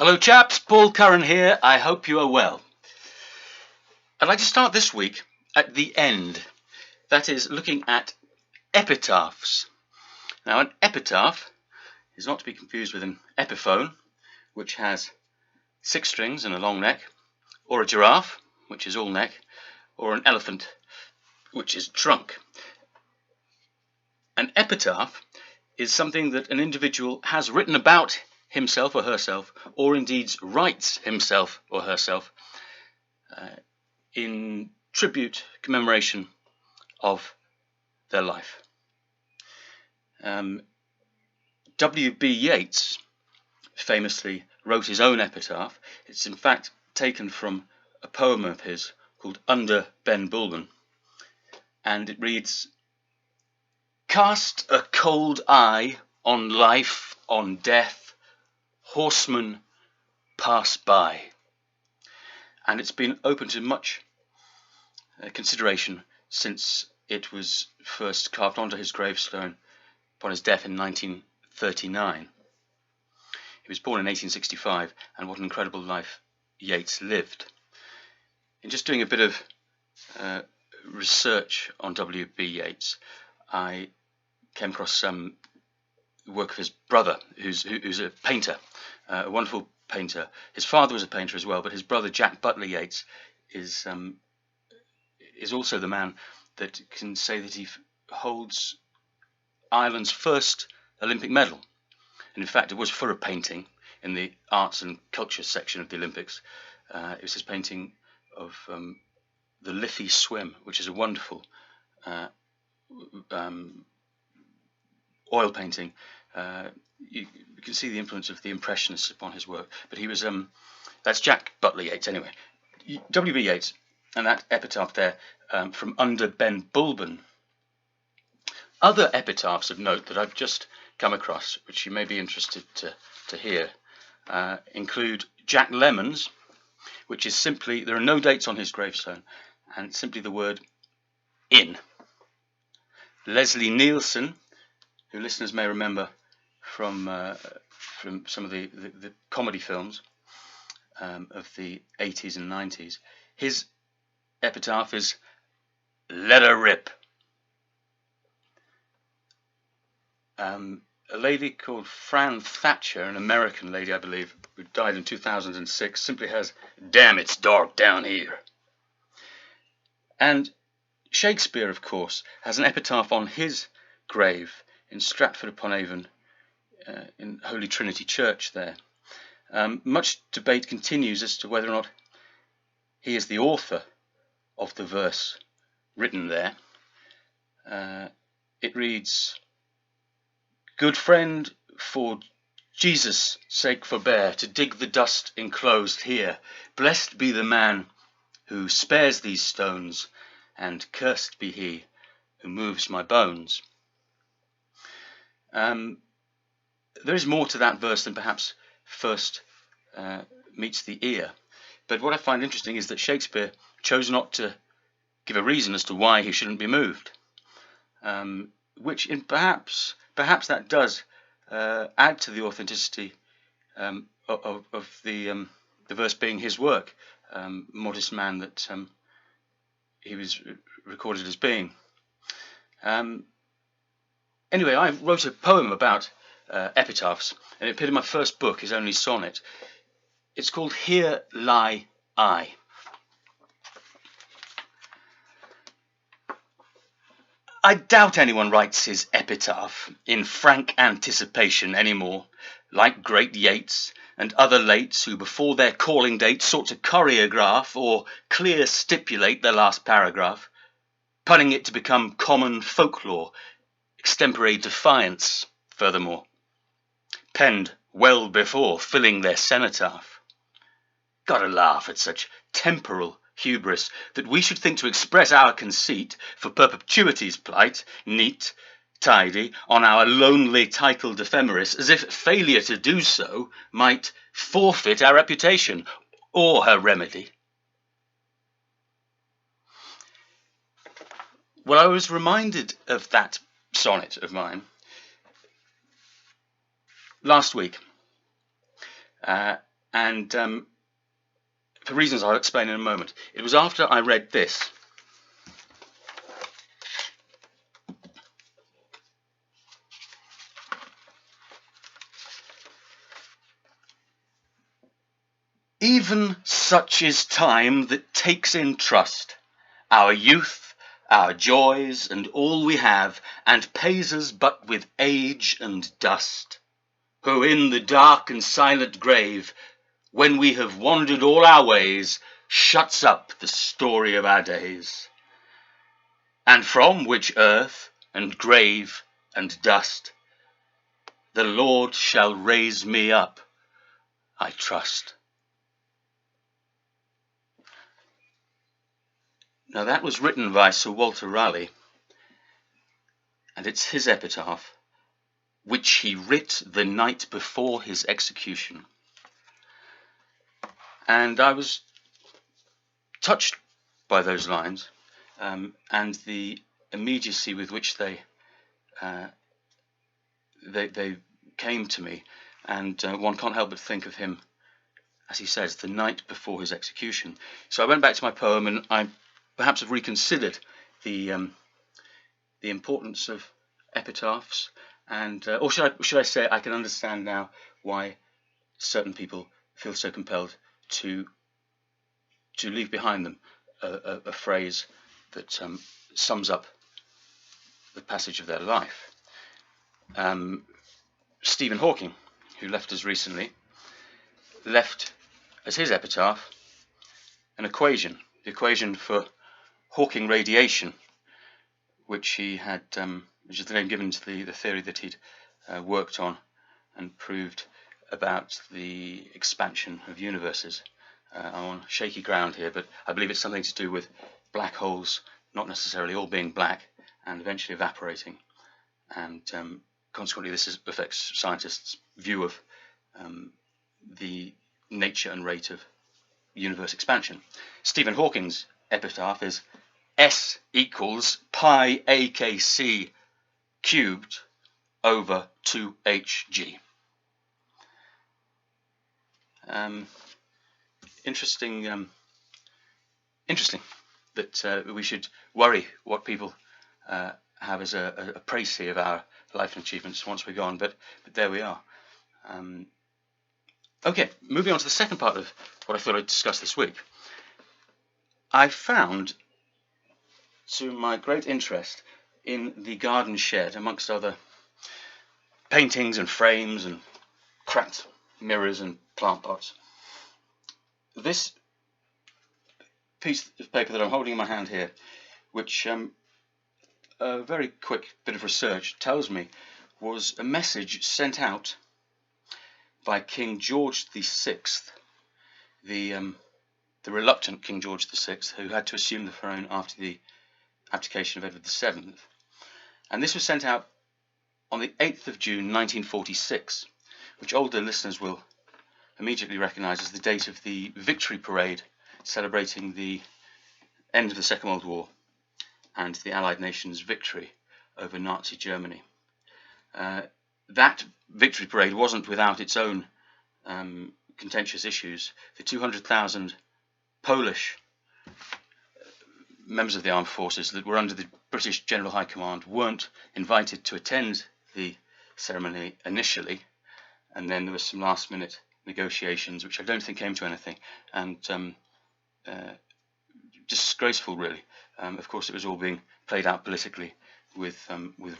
Hello chaps, Paul Curran here. I hope you are well. I'd like to start this week at the end. That is, looking at epitaphs. Now, an epitaph is not to be confused with an epiphone, which has 6 strings and a long neck, or a giraffe, which is all neck, or an elephant, which is trunk. An epitaph is something that an individual has written about himself or herself, or indeed writes himself or herself in tribute, commemoration of their life. W.B. Yeats famously wrote his own epitaph. It's in fact taken from a poem of his called Under Ben Bulben, and it reads, "Cast a cold eye on life, on death, horsemen pass by." And it's been open to much consideration since it was first carved onto his gravestone upon his death in 1939. He was born in 1865, and what an incredible life Yeats lived. In just doing a bit of research on W.B. Yeats, I came across some work of his brother, who's a painter, a wonderful painter. His father was a painter as well, but his brother Jack Butler Yeats is also the man that can say that he holds Ireland's first Olympic medal. And in fact, it was for a painting in the arts and culture section of the Olympics. It was his painting of the Liffey Swim, which is a wonderful oil painting. You can see the influence of the Impressionists upon his work. But he was, that's Jack Butler Yeats anyway. W.B. Yeats, and that epitaph there from Under Ben Bulben. Other epitaphs of note that I've just come across, which you may be interested to hear, include Jack Lemmon's, which is simply, there are no dates on his gravestone, and simply the word in. Leslie Nielsen, who listeners may remember from some of the comedy films of the 80s and 90s, his epitaph is "Let her rip." A lady called Fran Thatcher, an American lady I believe, who died in 2006, simply has "Damn, it's dark down here." And Shakespeare, of course, has an epitaph on his grave in Stratford-upon-Avon, in Holy Trinity Church there. Much debate continues as to whether or not he is the author of the verse written there. It reads, "Good friend, for Jesus' sake forbear to dig the dust enclosed here. Blessed be the man who spares these stones, and cursed be he who moves my bones." There is more to that verse than perhaps first meets the ear. But what I find interesting is that Shakespeare chose not to give a reason as to why he shouldn't be moved, which in perhaps that does add to the authenticity of the verse being his work, modest man that he was recorded as being. Anyway, I wrote a poem about epitaphs, and it appeared in my first book, his only sonnet. It's called "Here Lie I." I doubt anyone writes his epitaph in frank anticipation anymore, like great Yeats and other lates who before their calling date sought to choreograph or clear stipulate their last paragraph, punning it to become common folklore, extempore defiance, furthermore, penned well before filling their cenotaph. Gotta laugh at such temporal hubris, that we should think to express our conceit for perpetuity's plight, neat, tidy, on our lonely titled ephemeris, as if failure to do so might forfeit our reputation or her remedy. Well, I was reminded of that sonnet of mine last week. And for reasons I'll explain in a moment. It was after I read this. Even such is time that takes in trust our youth, our joys, and all we have, and pays us but with age and dust. Who in the dark and silent grave, when we have wandered all our ways, shuts up the story of our days. And from which earth and grave and dust, the Lord shall raise me up, I trust. Now that was written by Sir Walter Raleigh, and it's his epitaph, which he writ the night before his execution. And I was touched by those lines, and the immediacy with which they came to me, and one can't help but think of him, as he says, the night before his execution. So I went back to my poem, and I perhaps have reconsidered the importance of epitaphs, and or should I say, I can understand now why certain people feel so compelled to leave behind them a phrase that sums up the passage of their life. Stephen Hawking, who left us recently, left as his epitaph an equation, the equation for Hawking radiation, which he had, which is the name given to the theory that he'd worked on and proved about the expansion of universes. I'm on shaky ground here, but I believe it's something to do with black holes not necessarily all being black and eventually evaporating, and consequently this affects scientists' view of the nature and rate of universe expansion. Stephen Hawking's epitaph is S equals pi AKC cubed over 2hg. Interesting that we should worry what people have as a précis of our life and achievements once we're gone, but there we are. Okay, moving on to the second part of what I thought I'd discuss this week. I found, to my great interest, in the garden shed, amongst other paintings and frames and cracked mirrors and plant pots, this piece of paper that I'm holding in my hand here, which a very quick bit of research tells me was a message sent out by King George VI, the reluctant King George VI, who had to assume the throne after the abdication of Edward VII. And this was sent out on the 8th of June 1946, which older listeners will immediately recognise as the date of the Victory Parade celebrating the end of the Second World War and the Allied nations' victory over Nazi Germany. That Victory Parade wasn't without its own contentious issues. The 200,000 Polish members of the armed forces that were under the British General High Command weren't invited to attend the ceremony initially, and then there was some last-minute negotiations, which I don't think came to anything, and disgraceful, really. Of course, it was all being played out politically with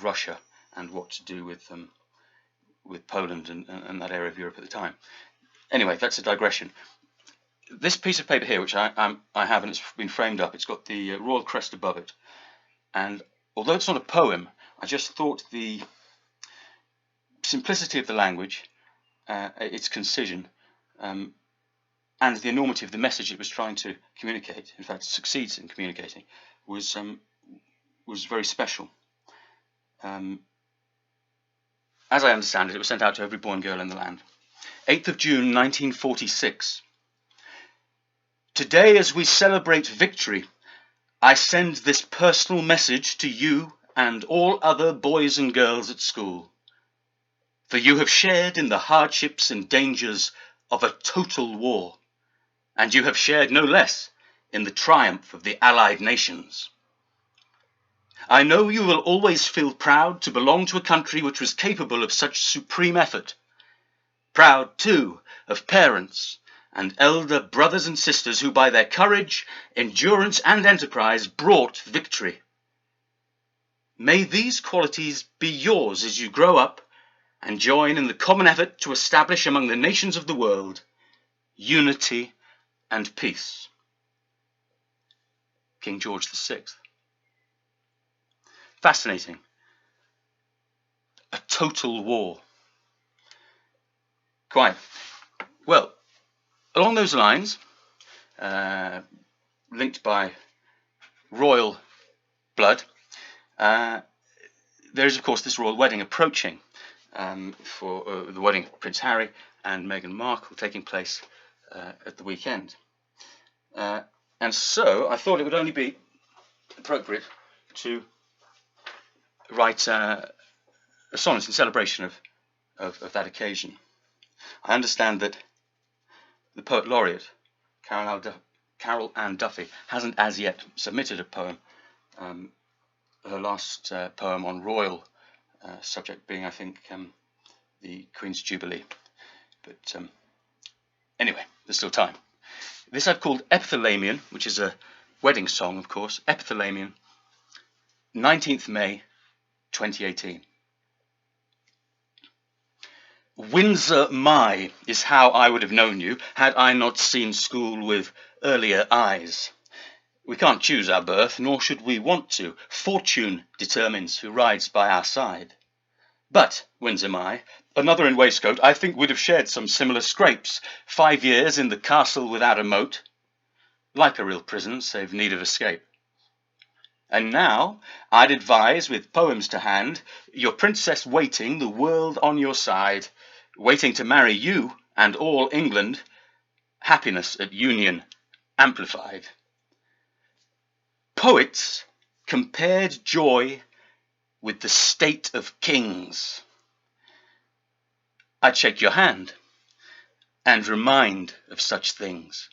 Russia and what to do with Poland and that area of Europe at the time. Anyway, that's a digression. This piece of paper here, which I have, and it's been framed up, it's got the royal crest above it. And although it's not a poem, I just thought the simplicity of the language, its concision, and the enormity of the message it was trying to communicate, in fact succeeds in communicating, was very special. As I understand it, it was sent out to every boy and girl in the land. 8th of June 1946. Today, as we celebrate victory, I send this personal message to you and all other boys and girls at school. For you have shared in the hardships and dangers of a total war, and you have shared no less in the triumph of the Allied nations. I know you will always feel proud to belong to a country which was capable of such supreme effort. Proud, too, of parents and elder brothers and sisters who by their courage, endurance and enterprise brought victory. May these qualities be yours as you grow up and join in the common effort to establish among the nations of the world unity and peace. King George VI. Fascinating. A total war. Quite. Well, along those lines, linked by royal blood, there is, of course, this royal wedding approaching for the wedding of Prince Harry and Meghan Markle taking place at the weekend. And so I thought it would only be appropriate to write a sonnet in celebration of that occasion. I understand that the poet laureate, Carol Ann Duffy, hasn't as yet submitted a poem. Her last poem on royal subject being, I think, the Queen's Jubilee. But anyway, there's still time. This I've called Epithalamion, which is a wedding song, of course. Epithalamion, 19th May, 2018. Windsor, my, is how I would have known you, had I not seen school with earlier eyes. We can't choose our birth, nor should we want to. Fortune determines who rides by our side. But, Windsor, my, another in waistcoat, I think would have shared some similar scrapes. 5 years in the castle without a moat, like a real prison, save need of escape. And now, I'd advise, with poems to hand, your princess waiting, the world on your side, waiting to marry you and all England, happiness at union amplified. Poets compared joy with the state of kings. I'd shake your hand and remind of such things.